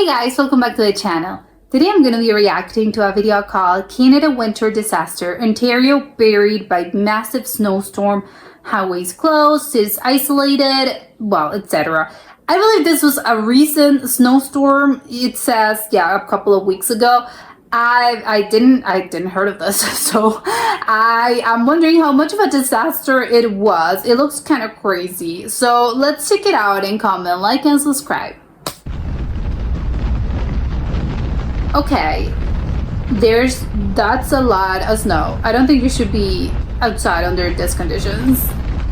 Hey guys, welcome back to the channel. Today I'm going to be reacting to a video called Canada Winter Disaster, Ontario buried by massive snowstorm, highways closed, cities isolated, well, etc. I believe this was a recent snowstorm. It says, yeah, a couple of weeks ago. I didn't heard of this, so I'm wondering how much of a disaster it was. It looks kind of crazy. So let's check it out and comment, like, and subscribe. Okay, that's a lot of snow. I don't think you should be outside under these conditions.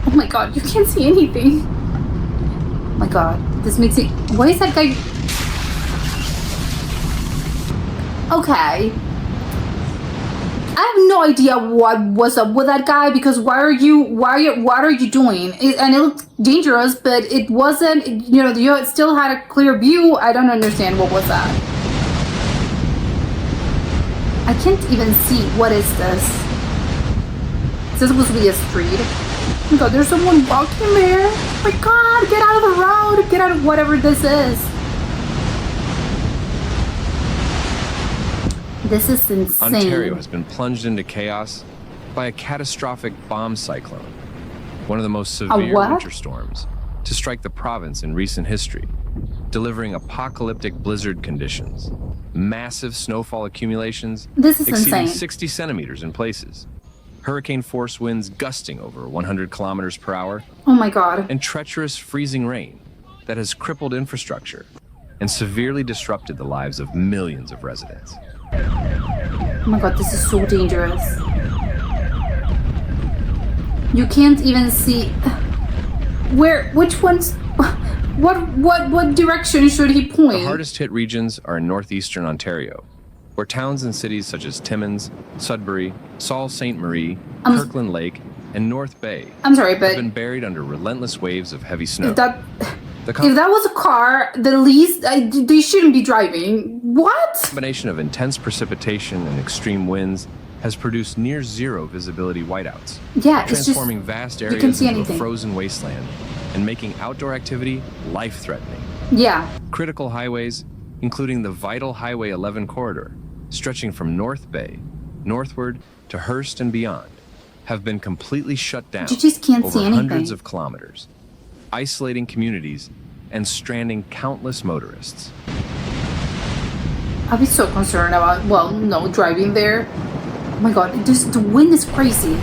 Oh my god, you can't see anything. Oh my god, this makes me... Why is that guy... Okay. I have no idea what was up with that guy, because what are you doing? And it looked dangerous, but it wasn't, you know, you still had a clear view. I don't understand what was that. I can't even see. What is this? Is this supposed to be a street? Oh my god, there's someone walking there. Oh my god, get out of the road. Get out of whatever this is. This is insane. Ontario has been plunged into chaos by a catastrophic bomb cyclone, one of the most severe winter storms to strike the province in recent history, delivering apocalyptic blizzard conditions, massive snowfall accumulations exceeding 60 centimeters in places, hurricane force winds gusting over 100 kilometers per hour. Oh my god. And treacherous freezing rain that has crippled infrastructure and severely disrupted the lives of millions of residents. Oh my god, this is so dangerous. You can't even see which one's what direction should he point? The hardest hit regions are in northeastern Ontario, where towns and cities such as Timmins, Sudbury, Sault Ste. Marie, Kirkland Lake, and North Bay have been buried under relentless waves of heavy snow. If that was a car, the least they shouldn't be driving. What? The combination of intense precipitation and extreme winds has produced near zero visibility whiteouts, transforming vast areas into a frozen wasteland and making outdoor activity life-threatening. Yeah. Critical highways, including the vital Highway 11 corridor, stretching from North Bay northward to Hearst and beyond, have been completely shut down over hundreds of kilometers, isolating communities and stranding countless motorists. I'll be so concerned about, driving there. Oh my god, the wind is crazy.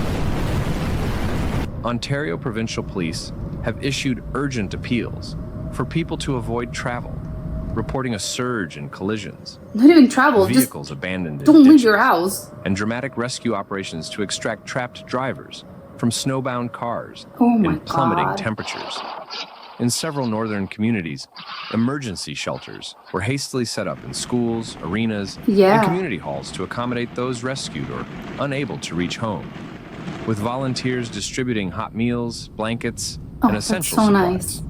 Ontario Provincial Police have issued urgent appeals for people to avoid travel, reporting a surge in collisions. Not even travel, vehicles just abandoned in don't leave ditches, your house. And dramatic rescue operations to extract trapped drivers from snowbound cars in plummeting temperatures. In several northern communities, emergency shelters were hastily set up in schools, arenas, and community halls to accommodate those rescued or unable to reach home, with volunteers distributing hot meals, blankets, and essential supplies. Nice.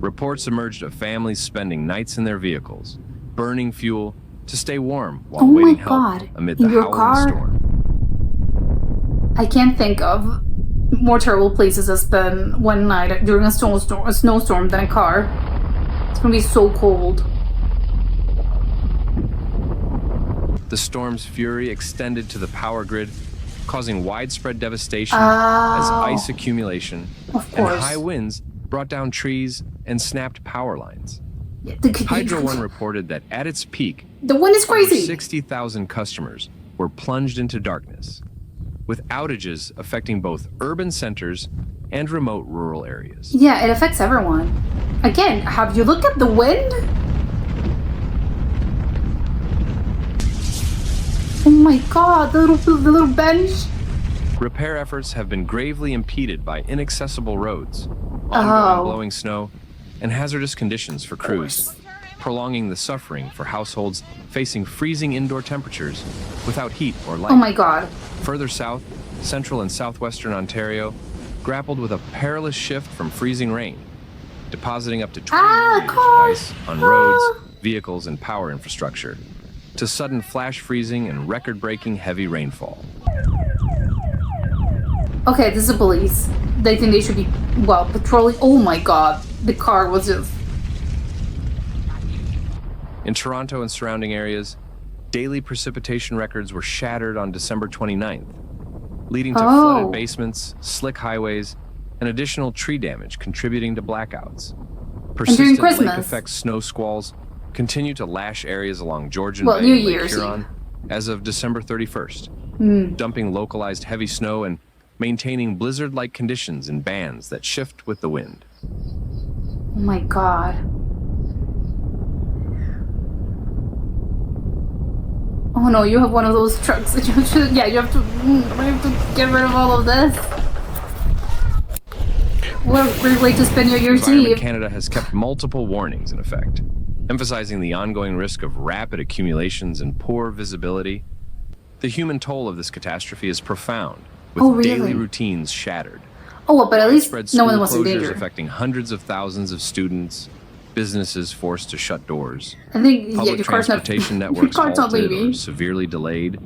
Reports emerged of families spending nights in their vehicles, burning fuel to stay warm while waiting help amid the howling storm. I can't think of more terrible places to spend one night during a snowstorm than a car. It's gonna be so cold. The storm's fury extended to the power grid, causing widespread devastation as ice accumulation and high winds brought down trees and snapped power lines. Hydro One reported that at its peak, the wind is crazy. 60,000 customers were plunged into darkness, with outages affecting both urban centers and remote rural areas. Yeah, it affects everyone. Again, have you looked at the wind? Oh my god, the little bench. Repair efforts have been gravely impeded by inaccessible roads, ongoing blowing snow, and hazardous conditions for crews, prolonging the suffering for households facing freezing indoor temperatures without heat or light. Oh my god. Further south, central and southwestern Ontario grappled with a perilous shift from freezing rain, depositing up to 20 millimeters of ice on roads, vehicles, and power infrastructure, to sudden flash freezing and record-breaking heavy rainfall. Okay, this is the police. They think they should be, patrolling. Oh my god, the car was just... In Toronto and surrounding areas, daily precipitation records were shattered on December 29th, leading to flooded basements, slick highways, and additional tree damage contributing to blackouts. Persistent lake-effect snow squalls continue to lash areas along Georgian Bay and Lake Huron as of December 31st, dumping localized heavy snow and maintaining blizzard-like conditions in bands that shift with the wind. Oh my God. Oh no, you have one of those trucks that you have to, you have to get rid of all of this. What a great way to spend your Year's Eve. Canada has kept multiple warnings in effect, emphasizing the ongoing risk of rapid accumulations and poor visibility. The human toll of this catastrophe is profound, with daily routines shattered. Oh, but at least no one was in Closures danger. affecting hundreds of thousands of students, businesses forced to shut doors. I think public your car's not. transportation Your networks car's not halted leaving. or severely delayed,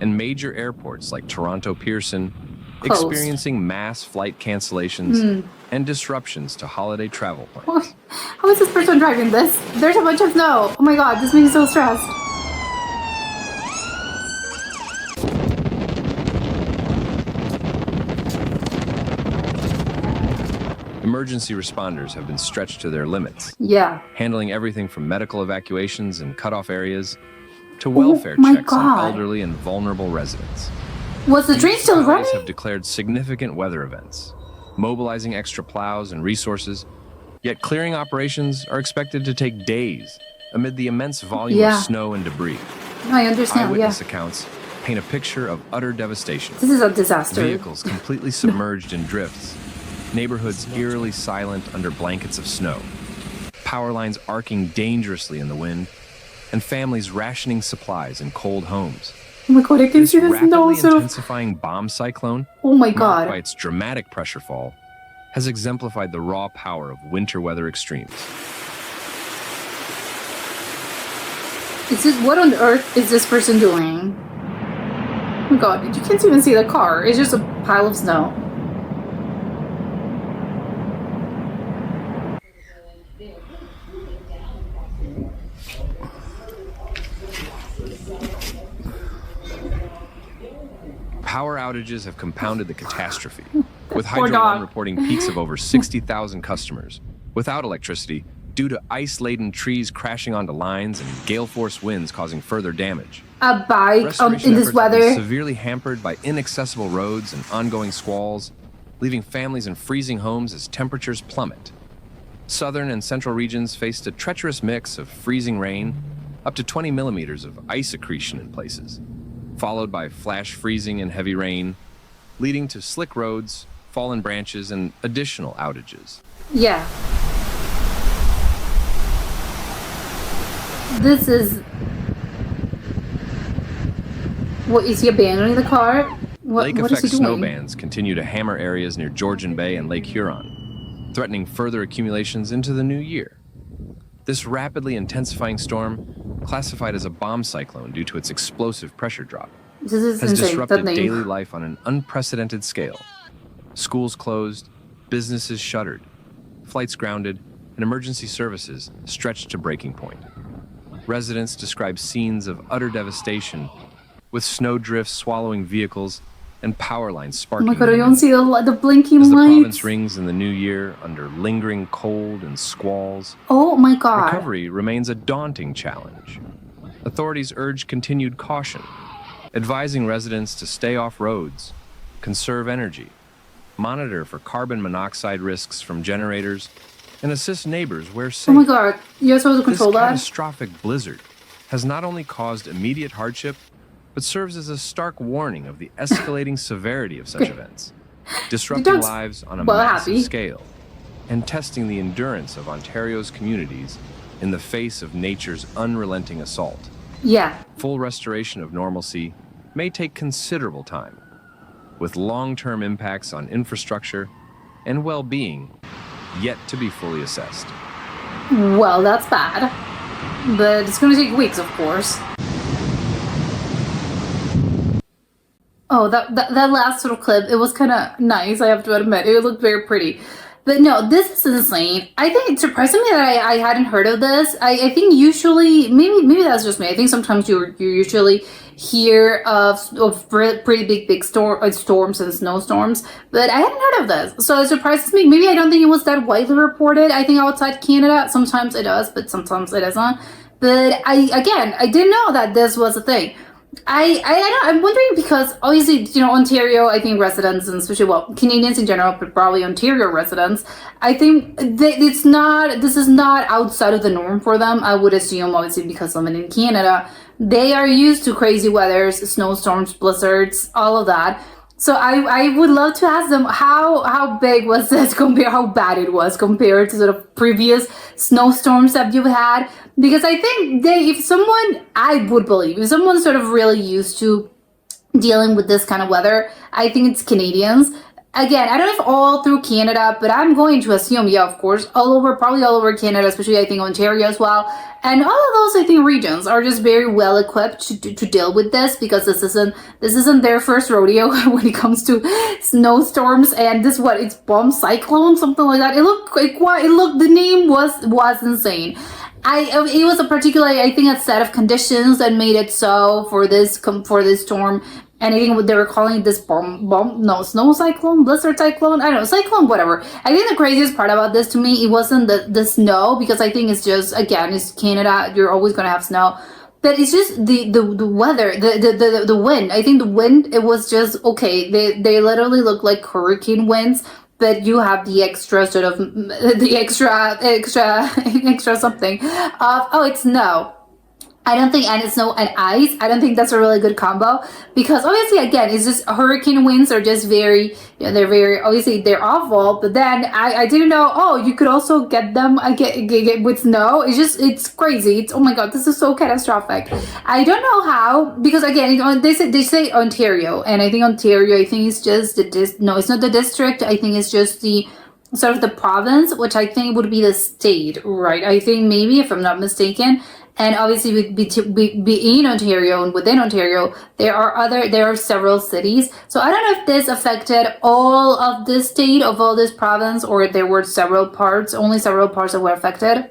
and major airports like Toronto Pearson Closed. experiencing mass flight cancellations and disruptions to holiday travel plans. How is this person driving this? There's a bunch of snow. Oh my God, this makes me so stressed. Emergency responders have been stretched to their limits, handling everything from medical evacuations in cutoff areas to welfare checks on elderly and vulnerable residents. Was the train still running? Have declared significant weather events, mobilizing extra plows and resources, yet clearing operations are expected to take days amid the immense volume of snow and debris. I understand, Eyewitness accounts paint a picture of utter devastation. This is a disaster. Vehicles completely submerged in drifts, neighborhoods eerily silent under blankets of snow, power lines arcing dangerously in the wind, and families rationing supplies in cold homes. Oh my God, I can see the snow. This rapidly intensifying bomb cyclone, oh my God, marked by its dramatic pressure fall, has exemplified the raw power of winter weather extremes. Is this, what on earth is this person doing? Oh my God, you can't even see the car. It's just a pile of snow. Power outages have compounded the catastrophe, with Hydro One reporting peaks of over 60,000 customers without electricity due to ice-laden trees crashing onto lines and gale-force winds causing further damage. A bike in this weather. Severely hampered by inaccessible roads and ongoing squalls, leaving families in freezing homes as temperatures plummet. Southern and central regions faced a treacherous mix of freezing rain, up to 20 millimeters of ice accretion in places, followed by flash freezing and heavy rain, leading to slick roads, fallen branches, and additional outages. Yeah. This is... What, is he abandoning the car? What is he doing? Lake-effect snow bands continue to hammer areas near Georgian Bay and Lake Huron, threatening further accumulations into the new year. This rapidly intensifying storm, classified as a bomb cyclone due to its explosive pressure drop, has disrupted daily life on an unprecedented scale. Schools closed, businesses shuttered, flights grounded, and emergency services stretched to breaking point. Residents describe scenes of utter devastation, with snow drifts swallowing vehicles and power lines sparking. Oh my God, I don't see the blinking lights. As the lights. province rings in the new year under lingering cold and squalls, oh my God. recovery remains a daunting challenge. Authorities urge continued caution, advising residents to stay off roads, conserve energy, monitor for carbon monoxide risks from generators, and assist neighbors where safe. Oh my God, you're supposed to control this that? catastrophic blizzard has not only caused immediate hardship, but serves as a stark warning of the escalating severity of such events, disrupting lives on a massive scale, and testing the endurance of Ontario's communities in the face of nature's unrelenting assault. Yeah. Full restoration of normalcy may take considerable time, with long-term impacts on infrastructure and well-being yet to be fully assessed. Well, that's bad. But it's going to take weeks, of course. Oh, that last little clip, it was kind of nice, I have to admit. It looked very pretty. But no, this is insane. I think it surprised me that I hadn't heard of this. I think usually, maybe that's just me. I think sometimes you usually hear of pretty big storms and snowstorms, but I hadn't heard of this. So it surprises me. Maybe I don't think it was that widely reported. I think outside Canada, sometimes it does, but sometimes it doesn't. But I didn't know that this was a thing. I'm wondering because obviously, Ontario, I think residents, and especially, well, Canadians in general, but probably Ontario residents, I think this is not outside of the norm for them. I would assume, obviously, because living in Canada, they are used to crazy weathers, snowstorms, blizzards, all of that. So I would love to ask them how big was this how bad it was compared to sort of previous snowstorms that you've had. Because I think I would believe, if someone's sort of really used to dealing with this kind of weather, I think it's Canadians. Again, I don't know if all through Canada, but I'm going to assume, yeah, of course, probably all over Canada, especially I think Ontario as well. And all of those, I think, regions are just very well equipped to deal with this, because this isn't their first rodeo when it comes to snowstorms. And it's bomb cyclone, something like that. The name was insane. It was a set of conditions that made it so for this storm. And I think they were calling it this snow cyclone, blizzard cyclone, I don't know, cyclone, whatever. I think the craziest part about this to me, it wasn't the snow, because I think it's just, again, it's Canada, you're always going to have snow. But it's just the weather, the wind. I think the wind, it was just, okay, they literally look like hurricane winds, but you have the extra sort of, extra something of, it's snow. I don't think, and it's snow and ice, I don't think that's a really good combo, because obviously, again, it's just hurricane winds are just very, obviously they're awful, but then I didn't know, you could also get them get with snow. It's crazy. It's, oh my god, this is so catastrophic. I don't know how, because again, they say Ontario, and I think Ontario, I think it's just it's not the district, I think it's just the sort of the province, which I think would be the state, right? I think maybe, if I'm not mistaken. And obviously, in Ontario and within Ontario, there are several cities. So I don't know if this affected all of this state, of all this province, or there were only several parts that were affected.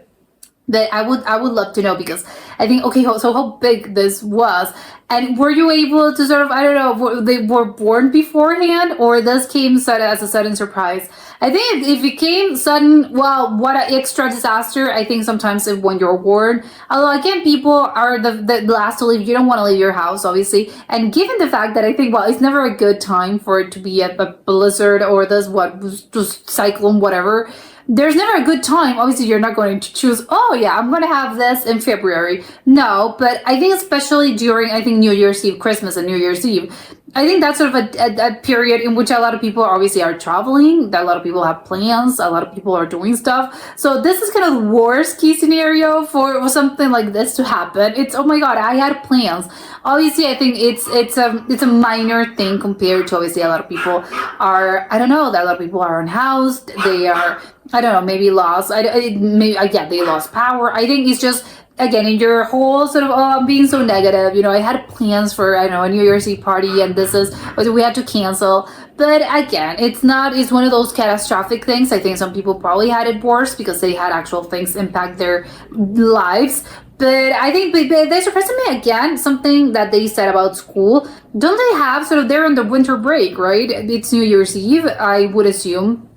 But I would love to know, because I think, okay, so how big this was, and were you able to sort of, I don't know, they were born beforehand, or this came as a sudden surprise? I think if it came sudden, well, what an extra disaster. I think sometimes when you're born, although again, people are the last to leave. You don't want to leave your house, obviously. And given the fact that I think, well, it's never a good time for it to be a blizzard or just cyclone, whatever. There's never a good time. Obviously, you're not going to choose, I'm going to have this in February. No, but I think especially during, New Year's Eve, Christmas and New Year's Eve, I think that's sort of a period in which a lot of people obviously are traveling, that a lot of people have plans, a lot of people are doing stuff. So this is kind of the worst case scenario for something like this to happen. It's, oh my god, I had plans. Obviously, I think it's a minor thing compared to, obviously, a lot of people are, that a lot of people are unhoused. They are, maybe lost. They lost power. I think it's just, again, in your whole sort of, I'm being so negative, I had plans for, a New Year's Eve party, and we had to cancel. But again, it's one of those catastrophic things. I think some people probably had it worse because they had actual things impact their lives. But I think they surprised me again, something that they said about school. Don't they have they're on the winter break, right? It's New Year's Eve, I would assume.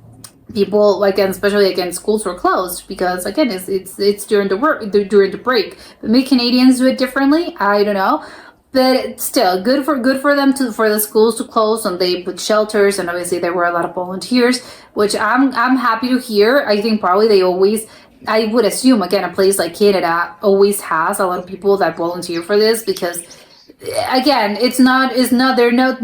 People, again, especially again, schools were closed because, again, it's during the break. But maybe Canadians do it differently. I don't know, but still, good for them for the schools to close, and they put shelters, and obviously there were a lot of volunteers, which I'm happy to hear. I think probably they always, I would assume, again, a place like Canada always has a lot of people that volunteer for this, because again,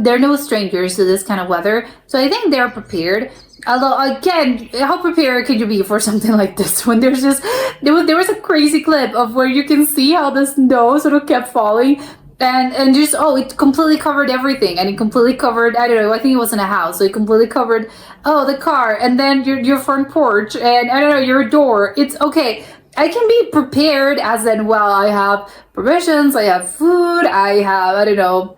they're no strangers to this kind of weather. So I think they're prepared. Although, again, how prepared can you be for something like this when there was a crazy clip of where you can see how the snow sort of kept falling, and just, it completely covered everything, and it completely covered, I don't know, I think it was in a house, so it completely covered, the car, and then your front porch, and I don't know, your door. It's okay. I can be prepared as in, well, I have provisions, I have food, I have, I don't know,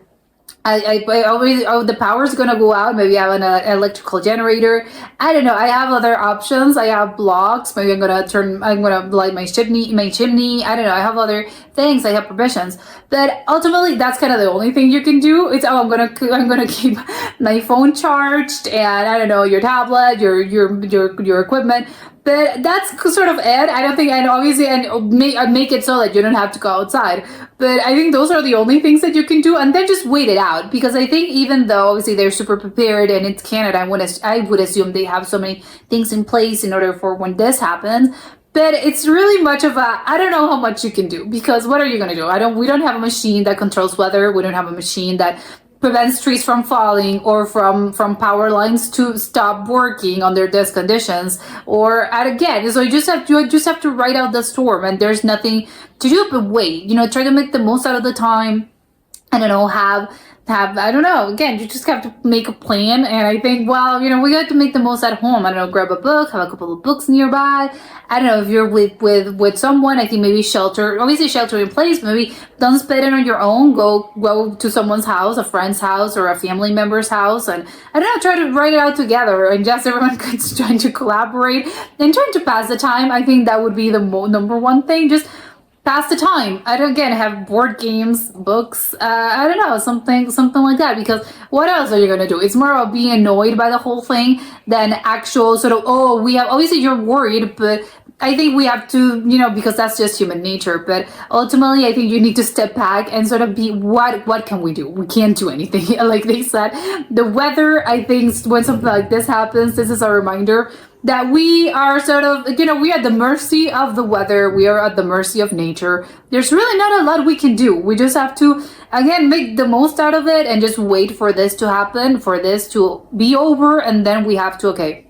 I always, the power's gonna go out. Maybe I have an electrical generator. I don't know. I have other options. I have blocks. Maybe I'm gonna light my chimney. I don't know. I have other things. I have provisions. But ultimately, that's kind of the only thing you can do. It's, oh, I'm gonna keep my phone charged, and I don't know, your tablet, your equipment. But that's sort of it. I don't think, and obviously, and make it so that you don't have to go outside. But I think those are the only things that you can do, and then just wait it out. Because I think even though obviously they're super prepared, and it's Canada, I would assume they have so many things in place in order for when this happens. But it's really much of a, I don't know how much you can do, because what are you gonna do? We don't have a machine that controls weather. We don't have a machine that prevents trees from falling, or from power lines to stop working under these conditions. Or, and again, so you just have to ride out the storm, and there's nothing to do but wait. Try to make the most out of the time. I don't know, have I don't know, again, you just have to make a plan. And I think, well, we got to make the most at home. I don't know, grab a book, have a couple of books nearby. I don't know, if you're with someone, I think maybe obviously shelter in place. Maybe don't spend it on your own. Go to someone's house, a friend's house, or a family member's house, and I don't know, try to write it out together, and just everyone trying to collaborate and trying to pass the time. I think that would be the number one thing. Just pass the time. I don't, again, have board games, books, I don't know, something like that. Because what else are you gonna do? It's more about being annoyed by the whole thing than actual sort of, oh, we have, obviously you're worried, but I think we have to, because that's just human nature. But ultimately, I think you need to step back and sort of be, what can we do? We can't do anything. Like they said, the weather, I think when something like this happens, this is a reminder that we are sort of, we are at the mercy of the weather. We are at the mercy of nature. There's really not a lot we can do. We just have to, again, make the most out of it and just wait for this to happen, for this to be over. And then we have to, okay,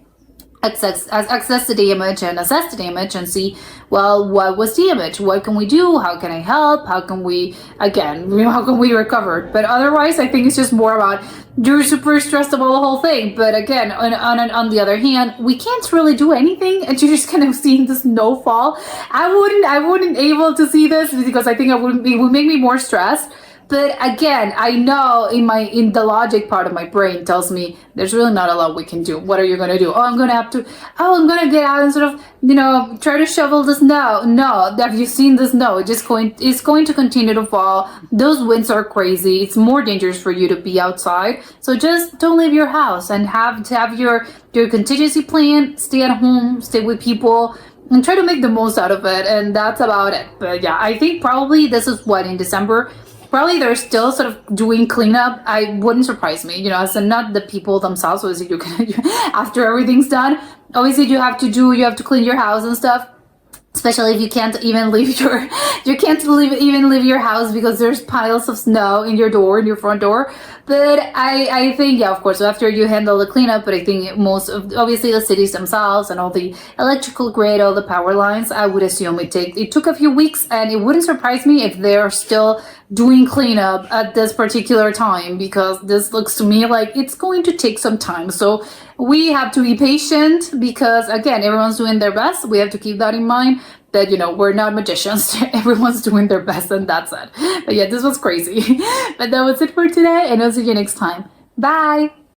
assess the damage and assess the damage and see, well, what was damage? What can we do? How can I help? How can we, again, how can we recover? But otherwise, I think it's just more about, you're super stressed about the whole thing. But again, on the other hand, we can't really do anything, and you're just kind of seeing the snowfall. I wouldn't able to see this, because I think it would make me more stressed. But again, I know in the logic part of my brain tells me there's really not a lot we can do. What are you going to do? I'm going to get out and sort of, try to shovel the snow. No, have you seen the snow? It's going to continue to fall. Those winds are crazy. It's more dangerous for you to be outside. So just don't leave your house, and have your contingency plan. Stay at home, stay with people, and try to make the most out of it. And that's about it. But yeah, I think probably this is what, in December, probably they're still sort of doing cleanup. I wouldn't surprise me, as not the people themselves. Obviously, after everything's done, obviously you have to clean your house and stuff. Especially if you can't even leave your house because there's piles of snow in your front door. But I think, yeah, of course, after you handle the cleanup, but I think most of, obviously, the cities themselves and all the electrical grid, all the power lines, I would assume it took a few weeks, and it wouldn't surprise me if they're still doing cleanup at this particular time, because this looks to me like it's going to take some time. So we have to be patient, because again, everyone's doing their best. We have to keep that in mind, that we're not magicians. Everyone's doing their best, and that's it. But yeah, this was crazy. But that was it for today, and I'll see you next time. Bye.